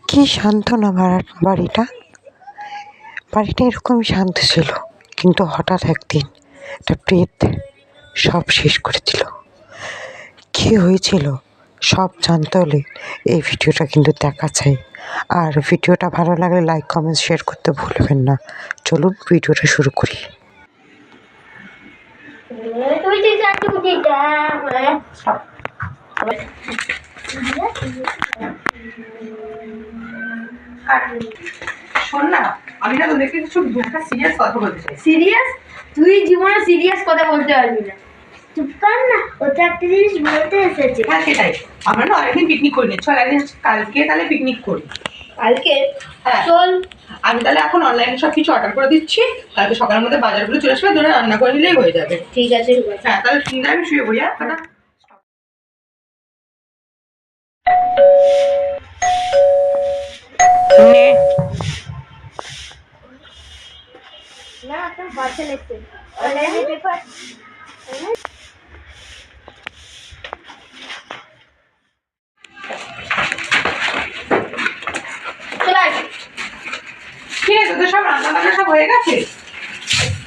কি শান্ত না বাড়িটা। বাড়িটা এরকমই শান্ত ছিল, কিন্তু হঠাৎ একদিন একটা প্রেত সব শেষ করে দিল। কী হয়েছিল সব জানতে হলে এই ভিডিওটা কিন্তু দেখা চাই। আর ভিডিওটা ভালো লাগলে লাইক কমেন্ট শেয়ার করতে ভুলবেন না। চলুন ভিডিওটা শুরু করি। শোন না, আমি না তোদেরকে কিছু একটা সিরিয়াস কথা বলতে চাই। সিরিয়াস? তুই জীবনে সিরিয়াস কথা বলতে পারবি না। চুপ কর না, ও তো একটা জিনিস বলতে এসেছে। হ্যাঁ সেটাই, আমরা না অনেকদিন পিকনিক করিনি, চল একদিন কালকে তাহলে পিকনিক করি। কালকে? হ্যাঁ চল। আমি তাহলে এখন অনলাইনে সব কিছু অর্ডার করে দিচ্ছি, কালকে সকালের মধ্যে বাজারগুলো চলে আসবে, তোরা রান্না করে নিলেই হয়ে যাবে। ঠিক আছে। হ্যাঁ তাহলে শুনলে আমি শুয়ে পড়ি। হ্যাঁ না, একটা পার্সেল এসেছে। অনলাইনে পেপার। ঠিক আছে, তোদের সব রান্না বান্না সব হয়ে গেছে,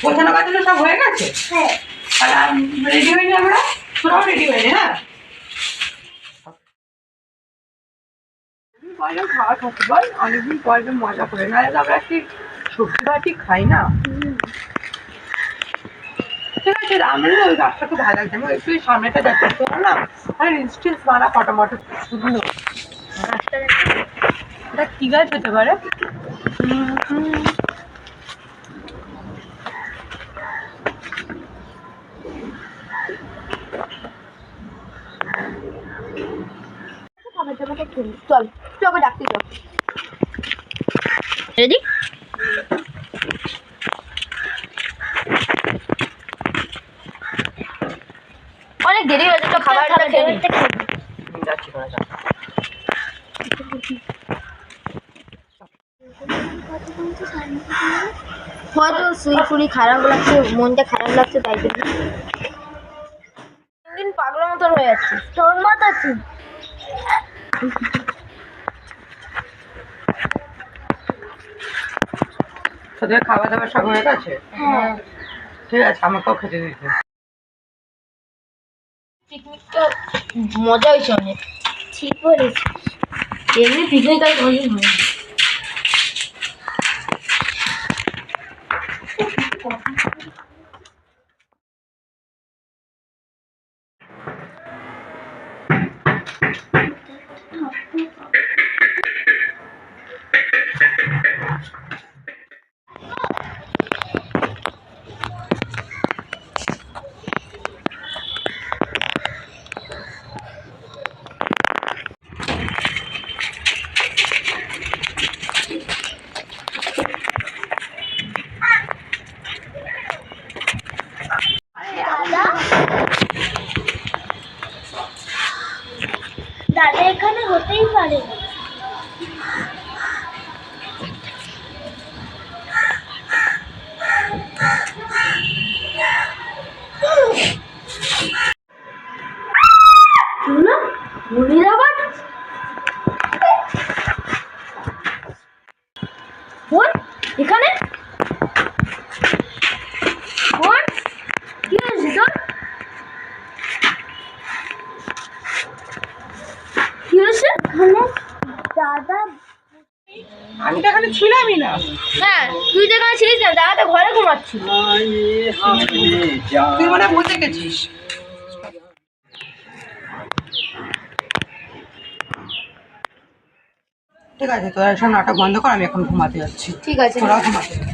গোছানো গাছানো সব হয়ে গেছে। হ্যাঁ। তাহলে রেডি হয়নি, আমরা তোরাও রেডি হয়নি। হ্যাঁ কয়জন খাবার খাচ্ছি বল, অনেকদিন কয়জন মজা করে, নাহলে আমরা একটি সবজি ভাটি খাই না। ঠিক আছে, আমরা ওই গাছটা খুব ভালো লাগছে, আমি একটু সামনেটা দেখতে না, আর ইনস্টেন্স মারা ফটোমটো সুন্দর। গাছটা এটা কি গাছ হতে পারে? খাবার দাবারটা খেলি। চল, তোকে ডাকতে যাও। রেডি? অনেক দেরি হয়েছে, তো খাবারটা খেয়ে যাচ্ছি করা যাক। হয়তো শরীর খারাপ লাগছে, মনটা খারাপ লাগছে, তাই জন্য দিন পাগলের মতন হয়ে যাচ্ছে। তোর মতো আছি। তোদের খাওয়া দাওয়া সব হয়ে গেছে? হ্যাঁ। ঠিক আছে, আমাকেও খেতে দিতে। পিকনিকটা মজা হয়েছে অনেক। ঠিক বলেছিস। এমনি পিকনিক আর কোনোদিন হয়নি। দাদা এখানে হতেই পারে না। মুনিরাবাদ এখানে কি হয়েছে তোর? কি হয়েছে? দাদা আমি তো এখানে ছিলামই না। হ্যাঁ, তুই তো এখানে ছিলিস না, দাদা তো ঘরে ঘুমাচ্ছিল। তুই মনে হয় বুঝে গেছিস। ঠিক আছে, তোরা সব নাটক বন্ধ কর, আমি এখন ঘুমাতে যাচ্ছি। ঠিক আছে। তোরাও ঘুমাতে যা।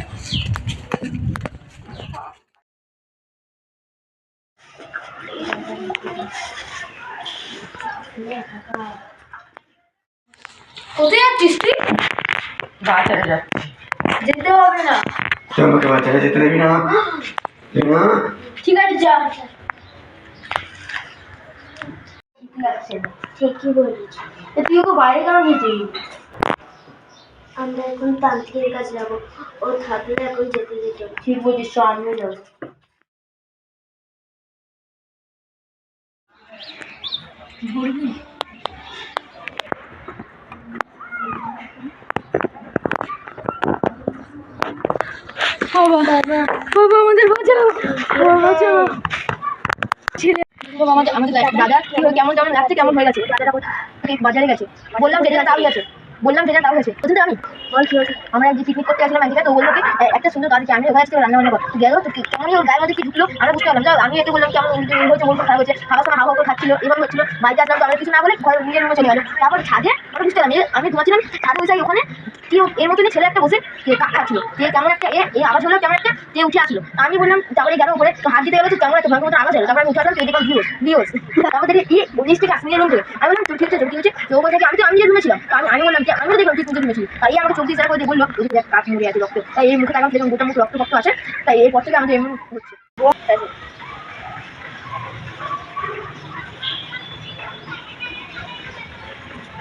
কোথায় যাচ্ছিস তুই? বাজারে যাচ্ছি। যেতে হবে না। তুই আমাকে বাজারে যেতে দেবি না? ঠিক আছে, যা। ঠিক লাগছে না। ঠিকই বলেছিস। তুই ওকে বাইরে কেন যেতে? আমরা এখন তান্ত্রিকের কাছে যাবো, ও থাকলে এখন যেতে দিত। ঠিক বলছিস, আমিও যাবো। বাবা আমাদের বাঁচাও, বাবা বাঁচাও। ছেলে বাবা আমাদের দাদা কেমন কেমন লাগছে, কেমন হয়ে গেছে, দাদাটা কোথায় বাজারে গেছে, বললাম যে তাও গেছে, বললাম যে তাও গেছে, বুঝলি আমি বল কি হয়েছে। আমরা যে পিকনিক করতে আসলাম একদিকে, তো বললো কি একটা সুন্দর গাড়ি আমি ওখানে আজকে রান্না বান্না করতে গেলো, তো কেমনই ওর গায়ের মধ্যে কি ঢুকলো আমরা বুঝতে পারলাম। আমি একটু বললাম কেমন হয়েছে, মন খারাপ হয়েছে, খাওয়ার সময় হাওয়া করে খাচ্ছিল, এবার হচ্ছিল। বাড়িতে আসলাম তো আমরা কিছু না বলে ঘরে নিজের রুমে চলে গেলো। তারপর ছাদে আমরা বুঝতে পারলাম আমি ঘুমাচ্ছিলাম, ছাদে বসে ওখানে কেউ এর মতনই ছেলে একটা বসে খাচ্ছিল, কেমন একটা এই আওয়াজ হলো, কেমন একটা উঠে আসলো। আমি বললাম, তারপরে গেলো উপরে, তো হাত দিতে গেলো, তো কেমন একটা ভয়ঙ্কর মতো আওয়াজ হলো। তারপরে আমি উঠে আসলাম, তো দেখলাম ভিউস তারপর দেখি নিচ থেকে আসলে রুম থেকে। আমি বললাম ঠিক আছে, কি হচ্ছে, তো ও বলছে আমি যে রুমে ছিলাম, আমি বললাম যে আমি তো দেখলাম ঠিক রুমে ছিল। তাই আমাকে চোখ দিয়ে করে বললো দেখ কাঠ মুড়ে আছে রক্ত, তাই এই মুখে তাকাম দেখলাম গোটা মুখ রক্ত রক্ত আছে, তাই এরপর থেকে আমাদের এমন হচ্ছে।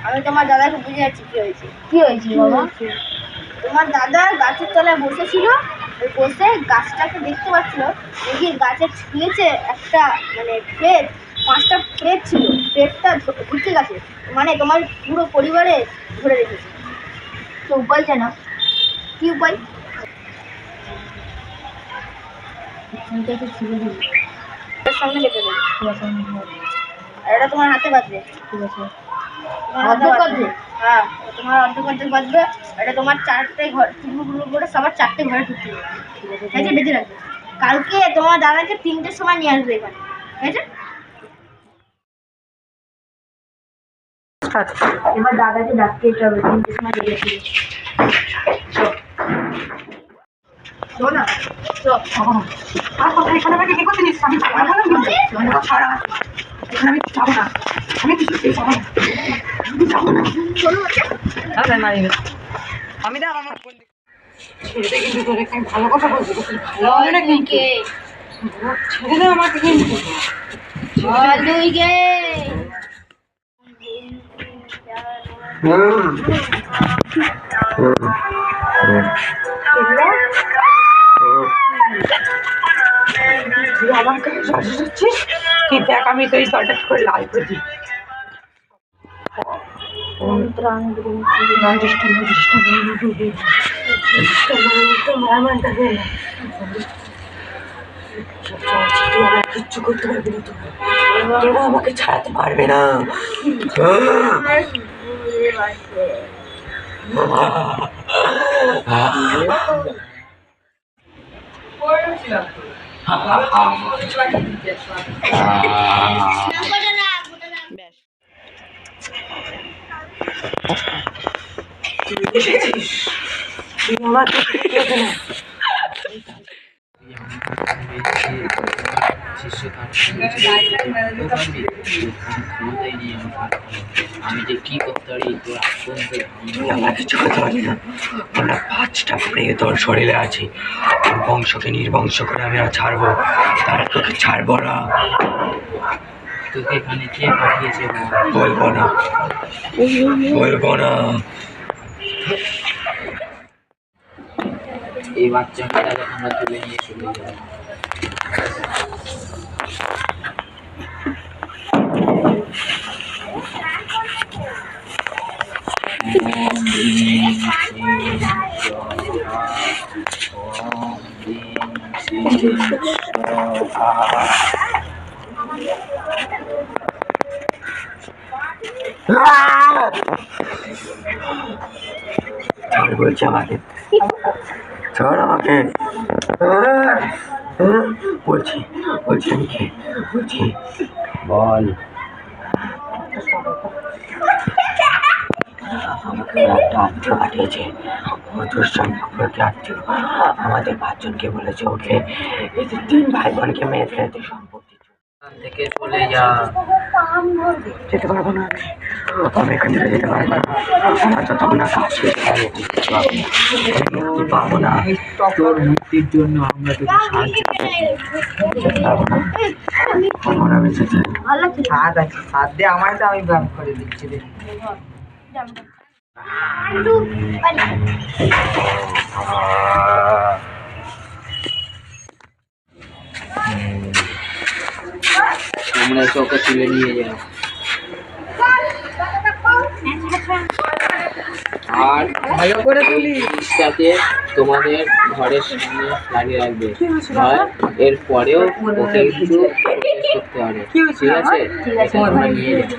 আমি তোমার দাদাকে বুঝে যাচ্ছি কি হয়েছে। কি হয়েছে বাবা? তোমার দাদা গাছের তলায় বসেছিল, ওই বসে গাছটাকে দেখতে পাচ্ছিল, দেখি গাছের নিচে একটা মানে প্লেট, 5টা প্লেট ছিল, প্লেটটা ঢুকে গেছে, মানে তোমার পুরো পরিবারে ধরে রেখেছে। তো উপায় যেন কি উপায়? এর সামনে লেগে দেবে, আর এটা তোমার হাতে বাঁধবে। ঠিক আছে, তোমার হাতে বাঁধবে, হ্যাঁ তোমার অর্ধেক বাঁধবে। এটা তোমার 4টে ঘর, করে সবার 4টে ঘরে ঢুকতে হবে, ঠিক আছে? বেঁধে রাখবে। কালকে তোমার দাদাকে 3টের সময় নিয়ে আসবে এখানে, ঠিক আছে? এবার দাদাকে ডাকতে যেতে হবে, 3টের সময় বেরিয়েছিল। শোনা আর কথা এখানে আমাকে কি করতে নিস, আমি যাবো না বললাম কিন্তু ছাড়া এখানে আমি যাবো না, আমি কিছুতেই যাবো না, আমি যাবো না। আমি দেখ আমার ছেড়ে কিন্তু তোদেরকে আমি ভালো কথা বলছি, ভালো হবে না কিন্তু, ছেড়ে দে আমাকে কিন্তু। তুই আমার কাছে শাসি দিচ্ছিস কি? দেখ আমি তো এই জলটা করে লাল করে দিই। কিচ্ছু করতে পারবি না, তোরা আমাকে ছাড়াতে পারবে না। এসেছিস তুই আমার আমি যে কি করতে পারি তোর তুই আমার কিছু করতে পারি না। আমরা 5টা প্লেগ তোর শরীরে আছে, তোর বংশকে নির্বংশ করে আমি আর ছাড়বো, তারা তোকে ছাড়বো না। তোকে এখানে কে পাঠিয়েছে বলবো না, বলবো না। এই বাচ্চা মেয়েটাকে আমরা তুলে নিয়ে চলে যাবো। ছাড় বলছি আমাকে, ছাড় আমাকে, বলছি বলছি আমি কে বলছি, বল। আমাকে একটা আত্মীয় পাঠিয়েছে, তোর সম্পর্কে আত্মীয় আমাদের 5 জনকে বলেছে ওকে এদের 3 ভাই বোনকে মেরে ফেলতে সম্পত্তি থেকে চলে যা। যেতে পারবো না, আমি এখান থেকে যেতে পারবো না, আমার তো তখন না কাজ মুক্তি পাবো না। তোর মুক্তির জন্য আমরা তোকে সাহায্য যেতে পারবো না, আমার আমি যেতে হাত আছে, হাত দিয়ে আমার তো আমি ব্যায়াম করে দিচ্ছি। তোমরা চোখে তুলে নিয়ে যাও। আর জিনিসটাকে তোমাদের ঘরের সামনে লাগিয়ে রাখবে, আর এরপরেও ওকে একটু করতে হবে, ঠিক আছে? এটা তোমরা নিয়ে যাবে।